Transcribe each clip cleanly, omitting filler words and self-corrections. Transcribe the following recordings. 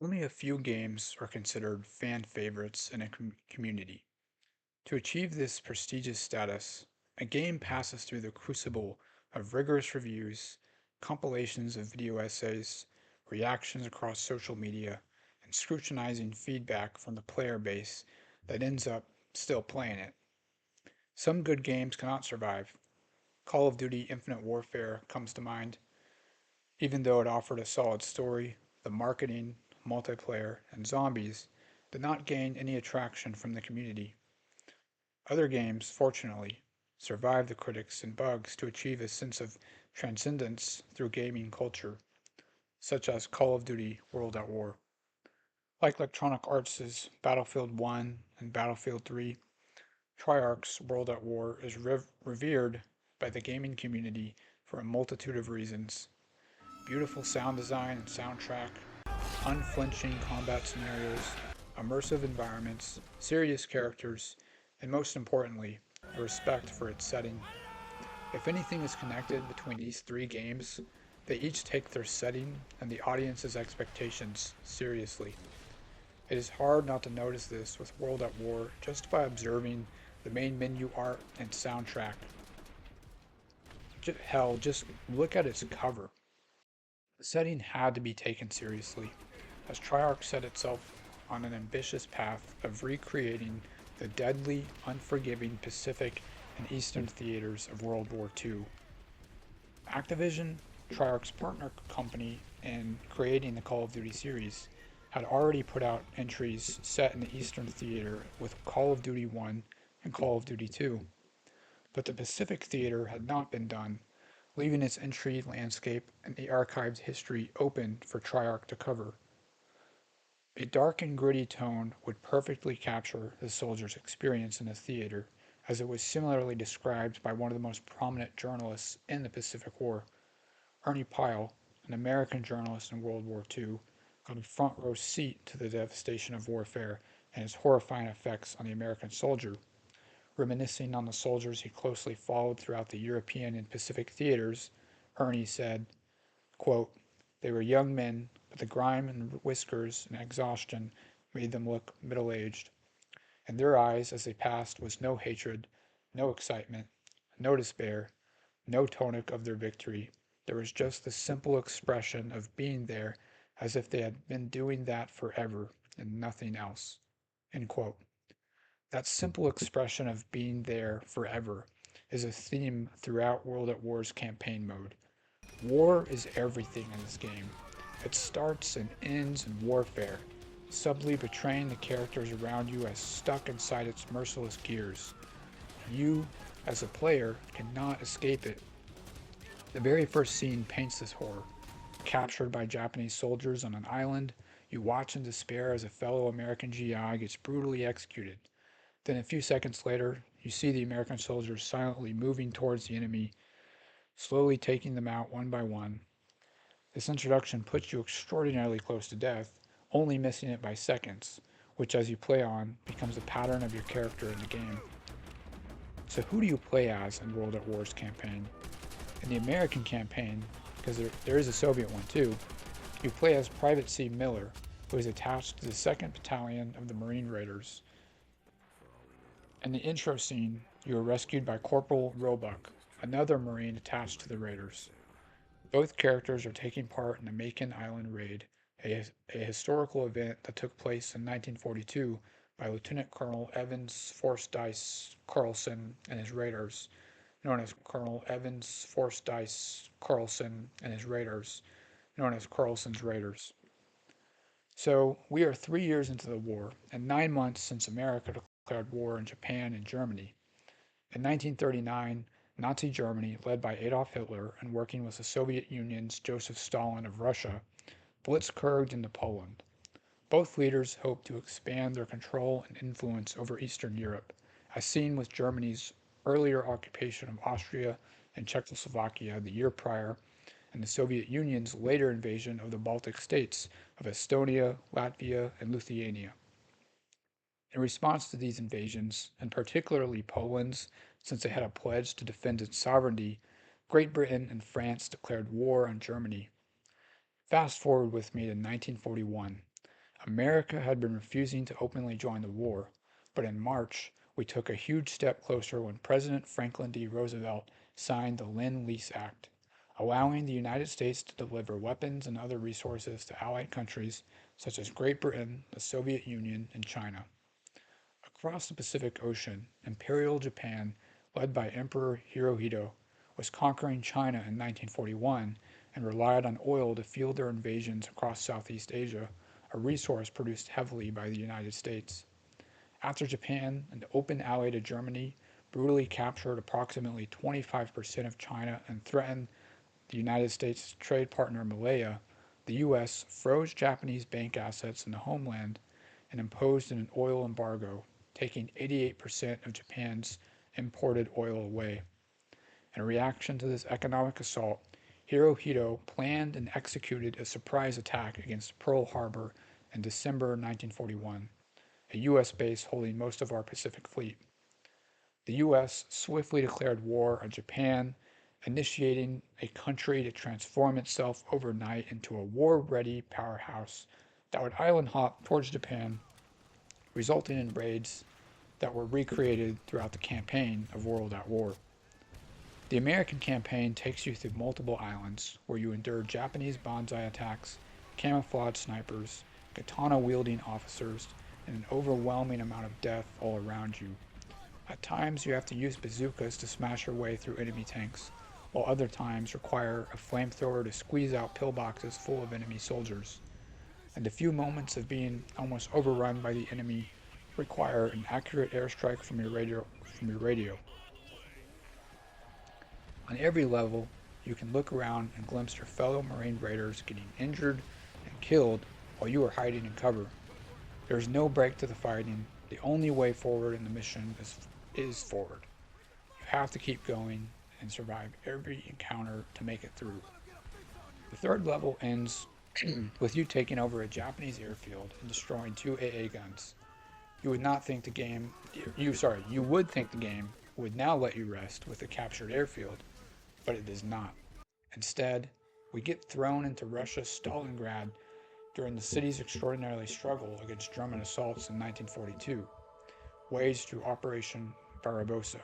Only a few games are considered fan favorites in a community. To achieve this prestigious status, a game passes through the crucible of rigorous reviews, compilations of video essays, reactions across social media, and scrutinizing feedback from the player base that ends up still playing it. Some good games cannot survive. Call of Duty Infinite Warfare comes to mind. Even though it offered a solid story, the marketing, multiplayer, and zombies did not gain any attraction from the community. Other games, fortunately, survived the critics and bugs to achieve a sense of transcendence through gaming culture, such as Call of Duty World at War. Like Electronic Arts' Battlefield 1 and Battlefield 3, Treyarch's World at War is revered by the gaming community for a multitude of reasons. Beautiful sound design and soundtrack, unflinching combat scenarios, immersive environments, serious characters, and most importantly, a respect for its setting. If anything is connected between these three games, they each take their setting and the audience's expectations seriously. It is hard not to notice this with World at War just by observing the main menu art and soundtrack. Hell, just look at its cover. The setting had to be taken seriously, as Treyarch set itself on an ambitious path of recreating the deadly, unforgiving Pacific and Eastern theaters of World War II. Activision, Treyarch's partner company in creating the Call of Duty series, had already put out entries set in the Eastern Theater with Call of Duty 1 and Call of Duty 2, but the Pacific Theater had not been done, leaving its entry landscape and the archived history open for Treyarch to cover. A dark and gritty tone would perfectly capture the soldier's experience in the theater, as it was similarly described by one of the most prominent journalists in the Pacific War. Ernie Pyle, an American journalist in World War II, got a front row seat to the devastation of warfare and its horrifying effects on the American soldier. Reminiscing on the soldiers he closely followed throughout the European and Pacific theaters, Ernie said, quote, "They were young men, but the grime and whiskers and exhaustion made them look middle-aged. In their eyes as they passed was no hatred, no excitement, no despair, no tonic of their victory. There was just the simple expression of being there as if they had been doing that forever and nothing else." End quote. That simple expression of being there forever is a theme throughout World at War's campaign mode. War is everything in this game. It starts and ends in warfare, subtly betraying the characters around you as stuck inside its merciless gears. You, as a player, cannot escape it. The very first scene paints this horror. Captured by Japanese soldiers on an island, you watch in despair as a fellow American GI gets brutally executed. Then a few seconds later, you see the American soldiers silently moving towards the enemy, slowly taking them out one by one. This introduction puts you extraordinarily close to death, only missing it by seconds, which as you play on becomes the pattern of your character in the game. So who do you play as in World at War's campaign? In the American campaign, because there is a Soviet one too, you play as Private C. Miller, who is attached to the 2nd Battalion of the Marine Raiders. In the intro scene, you are rescued by Corporal Roebuck, another Marine attached to the Raiders. Both characters are taking part in the Makin Island Raid, a historical event that took place in 1942 by Lieutenant Colonel Evans Forsyth Carlson and his Raiders, known as Colonel Evans Forsyth Carlson and his Raiders, known as Carlson's Raiders. So we are 3 years into the war, and 9 months since America declared war on Japan and Germany. In 1939, Nazi Germany, led by Adolf Hitler and working with the Soviet Union's Joseph Stalin of Russia, blitzkrieged into Poland. Both leaders hoped to expand their control and influence over Eastern Europe, as seen with Germany's earlier occupation of Austria and Czechoslovakia the year prior, and the Soviet Union's later invasion of the Baltic states of Estonia, Latvia, and Lithuania. In response to these invasions, and particularly Poland's, since it had a pledge to defend its sovereignty, Great Britain and France declared war on Germany. Fast forward with me to 1941. America had been refusing to openly join the war, but in March we took a huge step closer when President Franklin D. Roosevelt signed the Lend-Lease Act, allowing the United States to deliver weapons and other resources to Allied countries such as Great Britain, the Soviet Union, and China. Across the Pacific Ocean, Imperial Japan, led by Emperor Hirohito, was conquering China in 1941 and relied on oil to fuel their invasions across Southeast Asia, a resource produced heavily by the United States. After Japan, an open ally to Germany, brutally captured approximately 25% of China and threatened the United States' trade partner Malaya, the U.S. froze Japanese bank assets in the homeland and imposed an oil embargo, taking 88% of Japan's imported oil away. In reaction to this economic assault, Hirohito planned and executed a surprise attack against Pearl Harbor in December 1941, a U.S. base holding most of our Pacific Fleet. The U.S. swiftly declared war on Japan, initiating a country to transform itself overnight into a war-ready powerhouse that would island hop towards Japan, resulting in raids that were recreated throughout the campaign of World at War. The American campaign takes you through multiple islands where you endure Japanese banzai attacks, camouflage snipers, katana-wielding officers, and an overwhelming amount of death all around you. At times, you have to use bazookas to smash your way through enemy tanks, while other times require a flamethrower to squeeze out pillboxes full of enemy soldiers. And a few moments of being almost overrun by the enemy require an accurate airstrike from your radio. On every level, you can look around and glimpse your fellow Marine Raiders getting injured and killed while you are hiding in cover. There is no break to the fighting. The only way forward in the mission is forward. You have to keep going and survive every encounter to make it through. The third level ends with you taking over a Japanese airfield and destroying two AA guns. You would not think the game you would think the game would now let you rest with the captured airfield, but it does not. Instead, we get thrown into Russia's Stalingrad during the city's extraordinary struggle against German assaults in 1942, waged through Operation Barbarossa.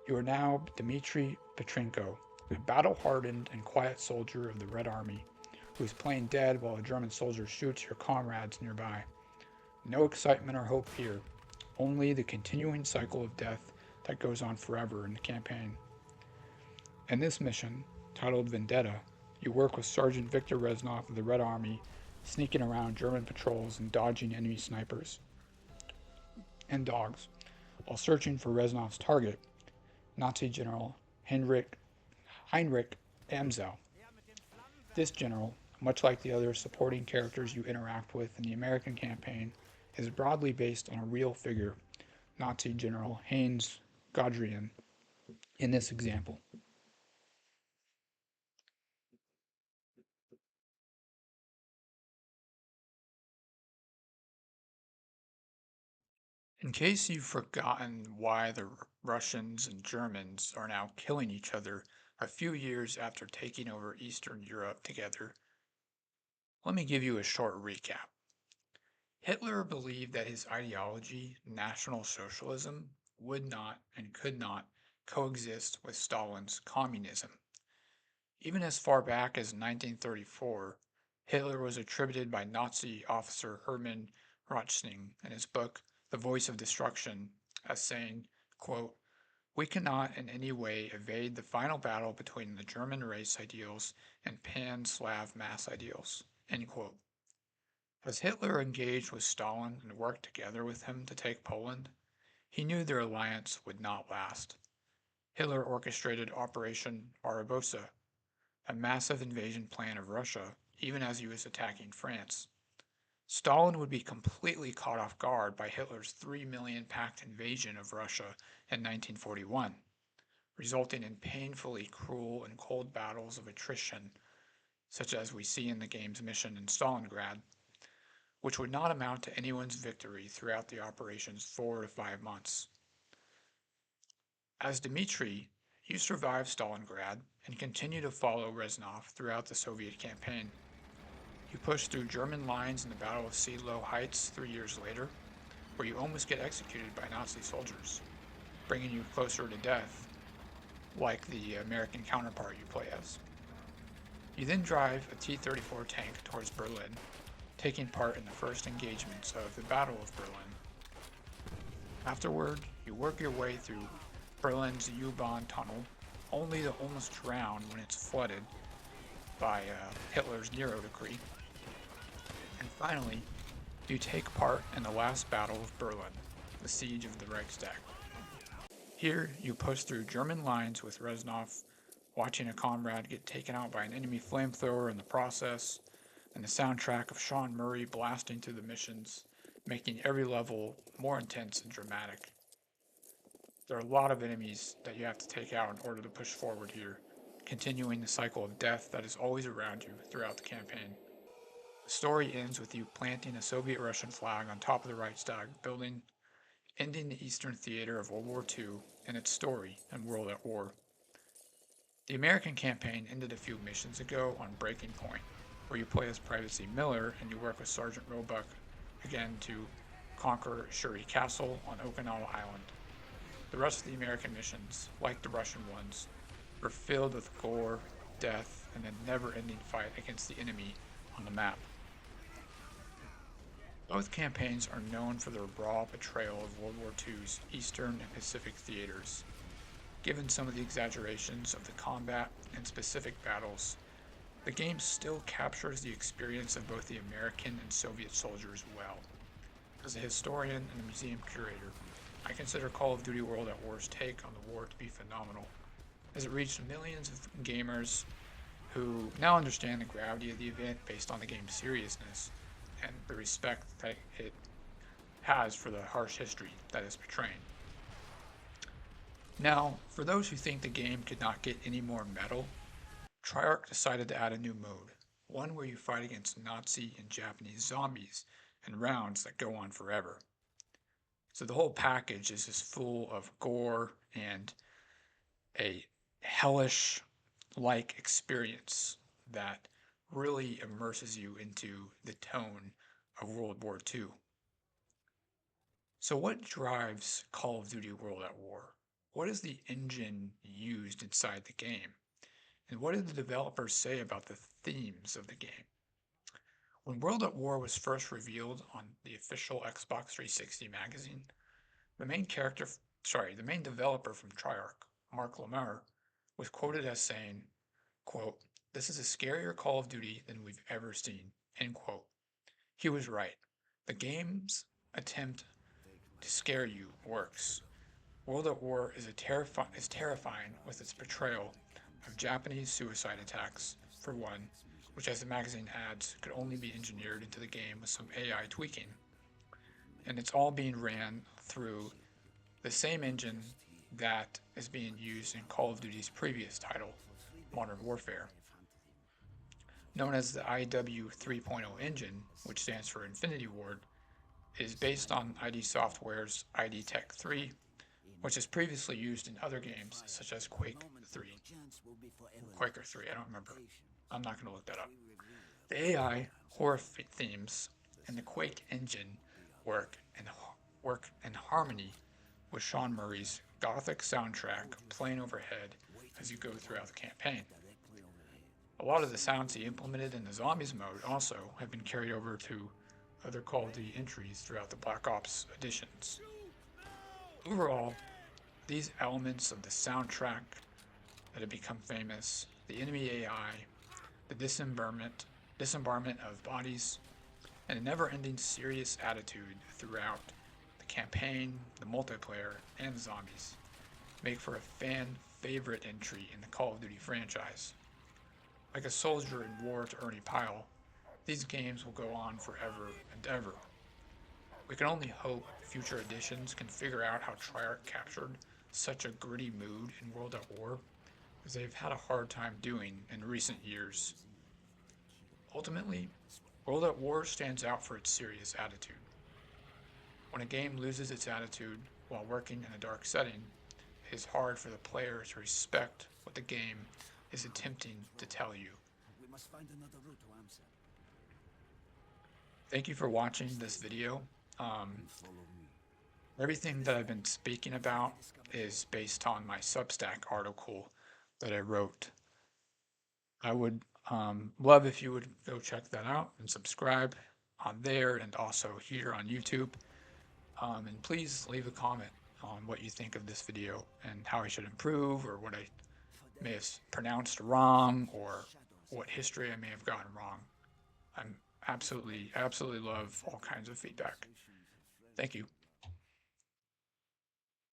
You are now Dmitry Petrenko, a battle-hardened and quiet soldier of the Red Army, who is playing dead while a German soldier shoots your comrades nearby. No excitement or hope here, only the continuing cycle of death that goes on forever in the campaign. In this mission, titled Vendetta, you work with Sergeant Victor Reznov of the Red Army, sneaking around German patrols and dodging enemy snipers and dogs, while searching for Reznov's target, Nazi General Heinrich Amsel. This general, much like the other supporting characters you interact with in the American campaign, is broadly based on a real figure, Nazi General Heinz Guderian, in this example. In case you've forgotten why the Russians and Germans are now killing each other a few years after taking over Eastern Europe together, let me give you a short recap. Hitler believed that his ideology, National Socialism, would not and could not coexist with Stalin's communism. Even as far back as 1934, Hitler was attributed by Nazi officer Hermann Rothstein in his book The Voice of Destruction as saying, quote, "We cannot in any way evade the final battle between the German race ideals and pan-Slav mass ideals." End quote. As Hitler engaged with Stalin and worked together with him to take Poland, he knew their alliance would not last. Hitler orchestrated Operation Barbarossa, a massive invasion plan of Russia, even as he was attacking France. Stalin would be completely caught off guard by Hitler's 3 million packed invasion of Russia in 1941, resulting in painfully cruel and cold battles of attrition, such as we see in the game's mission in Stalingrad, which would not amount to anyone's victory throughout the operation's 4 to 5 months. As Dmitry, you survive Stalingrad and continue to follow Reznov throughout the Soviet campaign. You push through German lines in the Battle of Seelow Heights 3 years later, where you almost get executed by Nazi soldiers, bringing you closer to death, like the American counterpart you play as. You then drive a T-34 tank towards Berlin, taking part in the first engagements of the Battle of Berlin. Afterward, you work your way through Berlin's U-Bahn tunnel, only to almost drown when it's flooded by Hitler's Nero decree. And finally, you take part in the last battle of Berlin, the siege of the Reichstag. Here, you push through German lines with Reznov, watching a comrade get taken out by an enemy flamethrower in the process, and the soundtrack of Sean Murray blasting through the missions, making every level more intense and dramatic. There are a lot of enemies that you have to take out in order to push forward here, continuing the cycle of death that is always around you throughout the campaign. The story ends with you planting a Soviet-Russian flag on top of the Reichstag building, ending the Eastern Theater of World War II and its story in World at War. The American campaign ended a few missions ago on Breaking Point, where you play as Private C. Miller and you work with Sergeant Roebuck again to conquer Shuri Castle on Okinawa Island. The rest of the American missions, like the Russian ones, were filled with gore, death, and a never-ending fight against the enemy on the map. Both campaigns are known for their raw portrayal of World War II's Eastern and Pacific theaters. Given some of the exaggerations of the combat and specific battles, the game still captures the experience of both the American and Soviet soldiers well. As a historian and a museum curator, I consider Call of Duty World at War's take on the war to be phenomenal, as it reached millions of gamers who now understand the gravity of the event based on the game's seriousness and the respect that it has for the harsh history that it's portraying. Now, for those who think the game could not get any more metal, Treyarch decided to add a new mode, one where you fight against Nazi and Japanese zombies and rounds that go on forever. So the whole package is just full of gore and a hellish-like experience that really immerses you into the tone of World War II. So what drives Call of Duty World at War? What is the engine used inside the game? And what did the developers say about the themes of the game? When World at War was first revealed on the official Xbox 360 magazine, the main developer from Treyarch, Mark Lamir, was quoted as saying, quote, "This is a scarier Call of Duty than we've ever seen," end quote. He was right. The game's attempt to scare you works. World at War is terrifying with its portrayal of Japanese suicide attacks, for one, which, as the magazine adds, could only be engineered into the game with some AI tweaking. And it's all being ran through the same engine that is being used in Call of Duty's previous title, Modern Warfare. Known as the IW 3.0 engine, which stands for Infinity Ward, is based on ID Software's ID Tech 3, which is previously used in other games such as Quake 3. Quaker 3, I don't remember. I'm not going to look that up. The AI, horror themes, and the Quake engine work in harmony with Sean Murray's gothic soundtrack playing overhead as you go throughout the campaign. A lot of the sounds he implemented in the Zombies mode also have been carried over to other Call of Duty entries throughout the Black Ops editions. Overall, these elements of the soundtrack that have become famous, the enemy AI, the dismemberment of bodies, and a never-ending serious attitude throughout the campaign, the multiplayer, and the zombies make for a fan-favorite entry in the Call of Duty franchise. Like a soldier in war to Ernie Pyle, these games will go on forever and ever. We can only hope future editions can figure out how Treyarch captured such a gritty mood in World at War, as they've had a hard time doing in recent years. Ultimately, World at War stands out for its serious attitude. When a game loses its attitude while working in a dark setting, it is hard for the player to respect what the game is attempting to tell you. We must find another route to Amsterdam. Thank you for watching this video. Um, Everything that I've been speaking about is based on my Substack article that I wrote. I would love if you would go check that out and subscribe on there and also here on YouTube. And please leave a comment on what you think of this video and how I should improve, or what I may have pronounced wrong, or what history I may have gotten wrong. I'm absolutely love all kinds of feedback. Thank you.